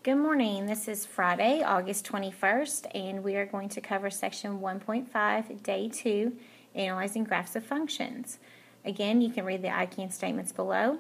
Good morning. This is Friday, August 21st, and we are going to cover section 1.5, day 2, analyzing graphs of functions. Again, you can read the I can statements below.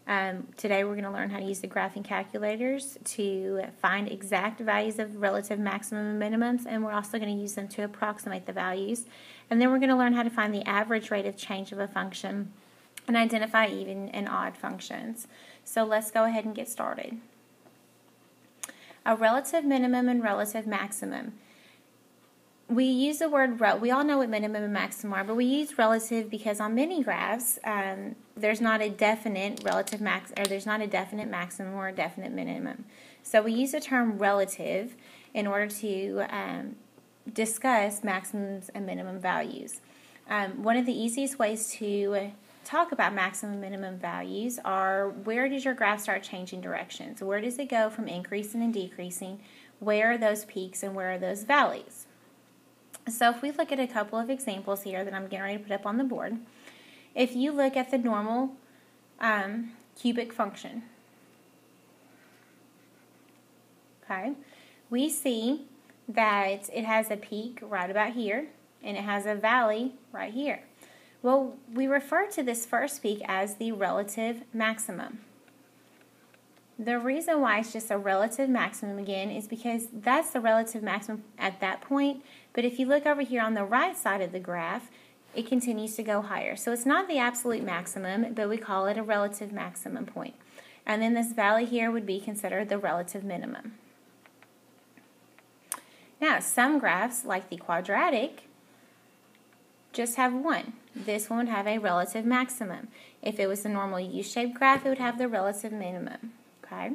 Today we're going to learn how to use the graphing calculators to find exact values of relative maximum and minimums, and we're also going to use them to approximate the values. And then we're going to learn how to find the average rate of change of a function and identify even and odd functions. So let's go ahead and get started. A relative minimum and relative maximum. We use the word, we all know what minimum and maximum are, but we use relative because on many graphs, there's not a definite relative there's not a definite maximum or a definite minimum. So we use the term relative in order to discuss maximums and minimum values. One of the easiest ways to talk about maximum and minimum values are, where does your graph start changing directions? Where does it go from increasing and decreasing? Where are those peaks and where are those valleys? So if we look at a couple of examples here that I'm getting ready to put up on the board, if you look at the normal cubic function, okay, we see that it has a peak right about here and it has a valley right here. Well, we refer to this first peak as the relative maximum. The reason why it's just a relative maximum again is because that's the relative maximum at that point, but if you look over here on the right side of the graph, it continues to go higher. So it's not the absolute maximum, but we call it a relative maximum point. And then this valley here would be considered the relative minimum. Now, some graphs, like the quadratic, just have one. This one would have a relative maximum. If it was a normal U-shaped graph, it would have the relative minimum. Okay?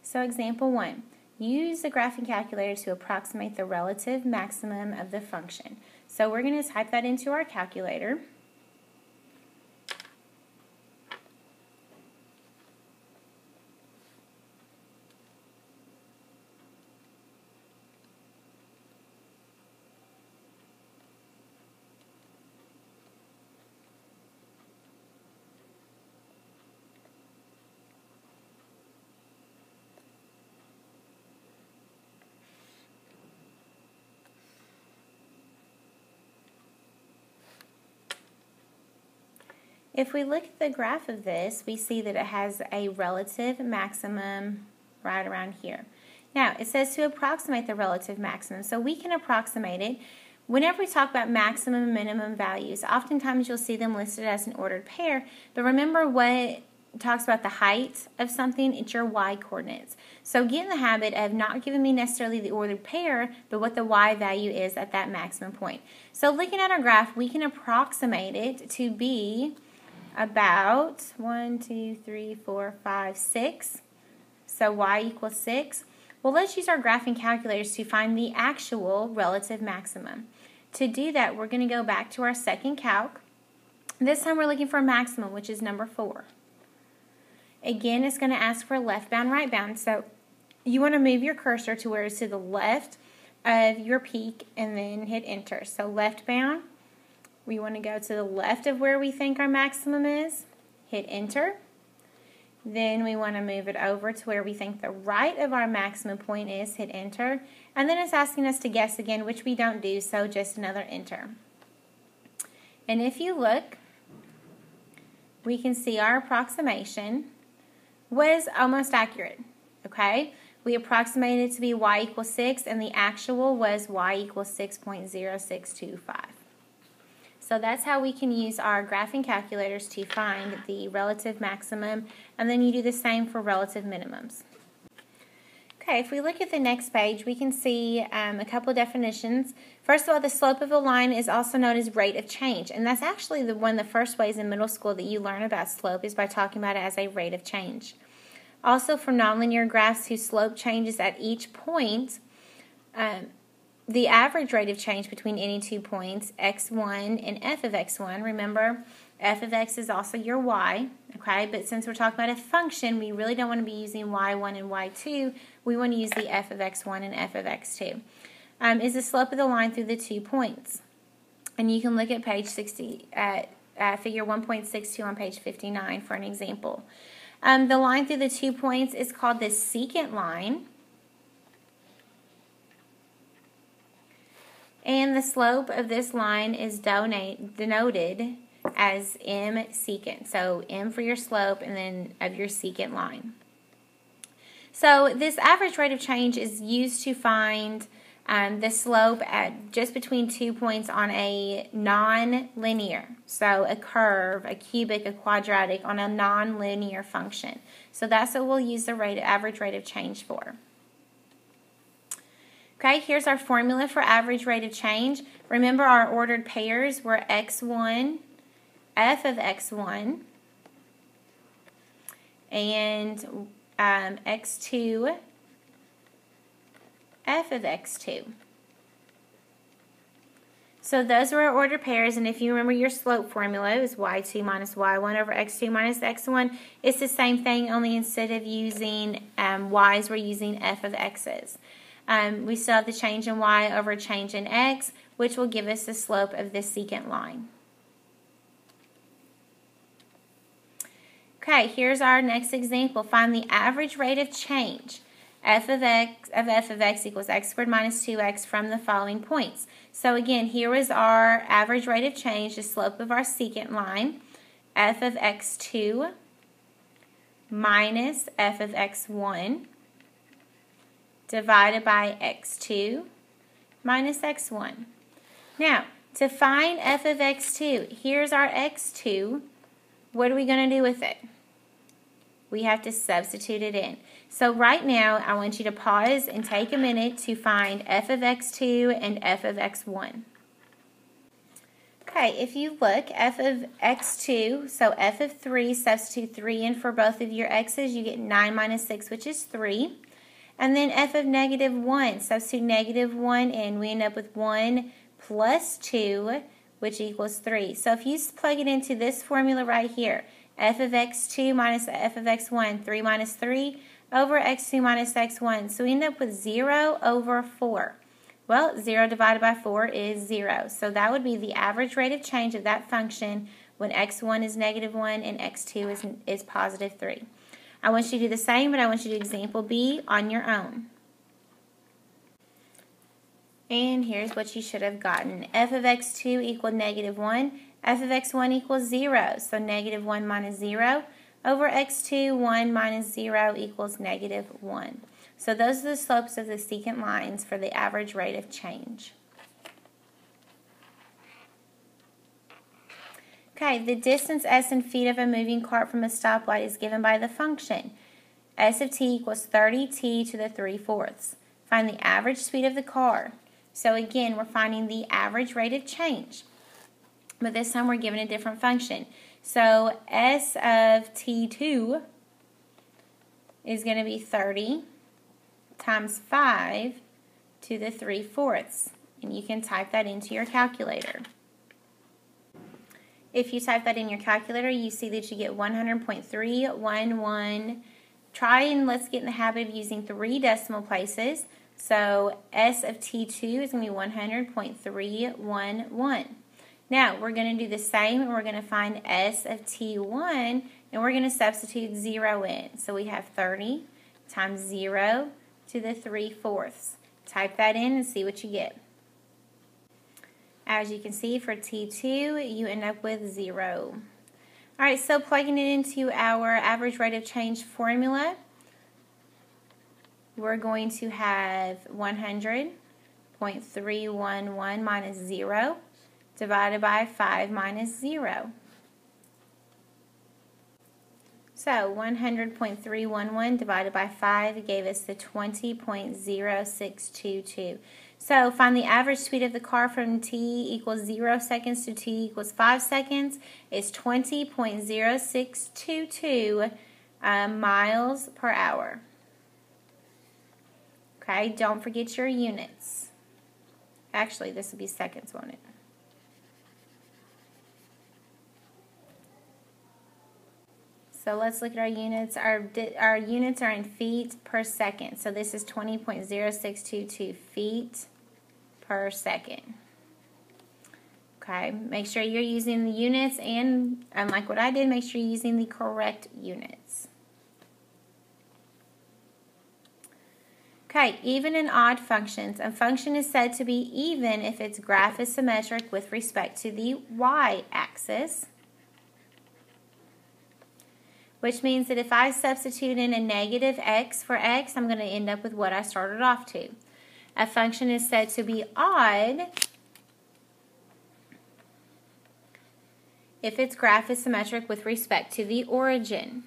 So example 1. Use the graphing calculator to approximate the relative maximum of the function. So we're going to type that into our calculator. If we look at the graph of this, we see that it has a relative maximum right around here. Now, it says to approximate the relative maximum, so we can approximate it. Whenever we talk about maximum and minimum values, oftentimes you'll see them listed as an ordered pair, but remember what talks about the height of something, it's your y-coordinates. So get in the habit of not giving me necessarily the ordered pair, but what the y value is at that maximum point. So looking at our graph, we can approximate it to be about 1, 2, 3, 4, 5, 6. So y equals 6. Well, let's use our graphing calculators to find the actual relative maximum. To do that, we're going to go back to our second calc. This time we're looking for a maximum, which is number 4. Again, it's going to ask for left bound, right bound. So you want to move your cursor to where it's to the left of your peak and then hit enter. So left bound. We want to go to the left of where we think our maximum is, hit enter. Then we want to move it over to where we think the right of our maximum point is, hit enter. And then it's asking us to guess again, which we don't do, so just another enter. And if you look, we can see our approximation was almost accurate, okay? We approximated it to be y equals 6, and the actual was y equals 6.0625. So that's how we can use our graphing calculators to find the relative maximum, and then you do the same for relative minimums. Okay, if we look at the next page, we can see a couple of definitions. First of all, the slope of a line is also known as rate of change, and that's actually one of the first ways in middle school that you learn about slope is by talking about it as a rate of change. Also, for nonlinear graphs whose slope changes at each point, the average rate of change between any 2 points, x1 and f of x1, remember, f of x is also your y, okay? But since we're talking about a function, we really don't want to be using y1 and y2. We want to use the f of x1 and f of x2. Is the slope of the line through the 2 points. And you can look at page 60, figure 1.62 on page 59 for an example. The line through the 2 points is called the secant line. And the slope of this line is denoted as m secant. So m for your slope and then of your secant line. So this average rate of change is used to find the slope at just between 2 points on a non-linear, so a curve, a cubic, a quadratic, on a non-linear function. So that's what we'll use the average rate of change for. Okay, here's our formula for average rate of change. Remember our ordered pairs were x1, f of x1, and x2, f of x2. So those were our ordered pairs, and if you remember your slope formula, it was y2 minus y1 over x2 minus x1. It's the same thing, only instead of using y's, we're using f of x's. We still have the change in y over change in x, which will give us the slope of this secant line. Okay, here's our next example. Find the average rate of change. F of x equals x squared minus 2x from the following points. So again, here is our average rate of change, the slope of our secant line, f of x2 minus f of x1 divided by x2 minus x1. Now, to find f of x2, here's our x2. What are we going to do with it? We have to substitute it in. So right now, I want you to pause and take a minute to find f of x2 and f of x1. Okay, if you look, f of x2, so f of 3, substitute 3 in for both of your x's, you get 9 minus 6, which is 3. And then f of negative 1, substitute negative 1 in, we end up with 1 plus 2, which equals 3. So if you plug it into this formula right here, f of x2 minus f of x1, 3 minus 3, over x2 minus x1. So we end up with 0 over 4. Well, 0 divided by 4 is 0. So that would be the average rate of change of that function when x1 is negative 1 and x2 is positive 3. I want you to do the same, but I want you to do example B on your own. And here's what you should have gotten. F of x2 equal negative 1. F of x1 equals 0. So negative 1 minus 0. Over x2, 1 minus 0 equals negative 1. So those are the slopes of the secant lines for the average rate of change. Okay, the distance s in feet of a moving cart from a stoplight is given by the function. S of t equals 30t to the 3/4. Find the average speed of the car. So again, we're finding the average rate of change. But this time we're given a different function. So S of T2 is going to be 30 times 5 to the 3/4. And you can type that into your calculator. If you type that in your calculator, you see that you get 100.311. Try and let's get in the habit of using 3 decimal places. So S of T2 is going to be 100.311. Now, we're going to do the same, and we're going to find S of T1, and we're going to substitute 0 in. So we have 30 times 0 to the 3/4. Type that in and see what you get. As you can see, for T2, you end up with 0. All right, so plugging it into our average rate of change formula, we're going to have 100.311 minus 0. Divided by 5 minus 0. So 100.311 divided by 5 gave us the 20.0622. So find the average speed of the car from t equals 0 seconds to t equals 5 seconds. It's 20.0622 miles per hour. Okay, don't forget your units. Actually, this will be seconds, won't it? So let's look at our units. Our units are in feet per second. So this is 20.0622 feet per second. Okay, make sure you're using the units, and unlike what I did, make sure you're using the correct units. Okay, even and odd functions. A function is said to be even if its graph is symmetric with respect to the y-axis, which means that if I substitute in a negative x for x, I'm going to end up with what I started off to. A function is said to be odd if its graph is symmetric with respect to the origin.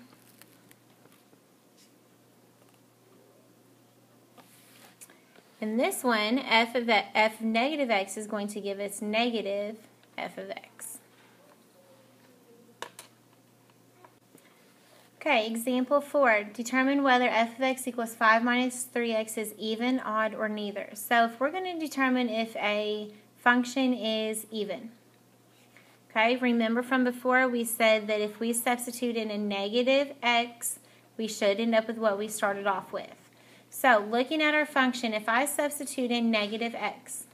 In this one, f negative x is going to give us negative f of x. Okay, example 4. Determine whether f of x equals 5 minus 3x is even, odd, or neither. So if we're going to determine if a function is even. Okay, remember from before we said that if we substitute in a negative x, we should end up with what we started off with. So looking at our function, if I substitute in negative x,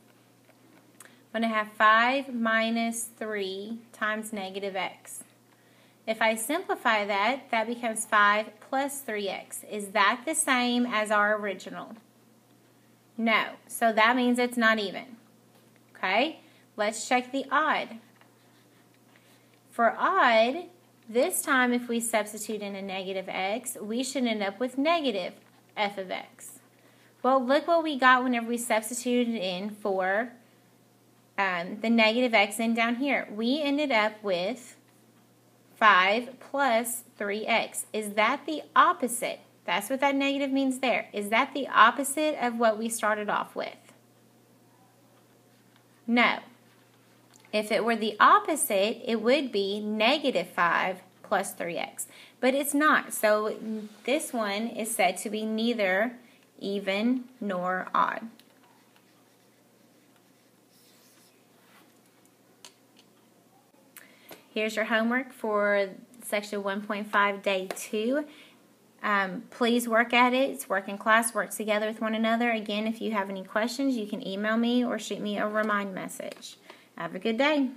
I'm going to have 5 minus 3 times negative x. If I simplify that, that becomes 5 plus 3x. Is that the same as our original? No. So that means it's not even. Okay? Let's check the odd. For odd, this time if we substitute in a negative x, we should end up with negative f of x. Well, look what we got whenever we substituted in for the negative x in down here. We ended up with 5 plus 3x. Is that the opposite? That's what that negative means there. Is that the opposite of what we started off with? No. If it were the opposite, it would be negative 5 plus 3x. But it's not. So this one is said to be neither even nor odd. Here's your homework for section 1.5, day 2. Please work at it. It's work in class. Work together with one another. Again, if you have any questions, you can email me or shoot me a remind message. Have a good day.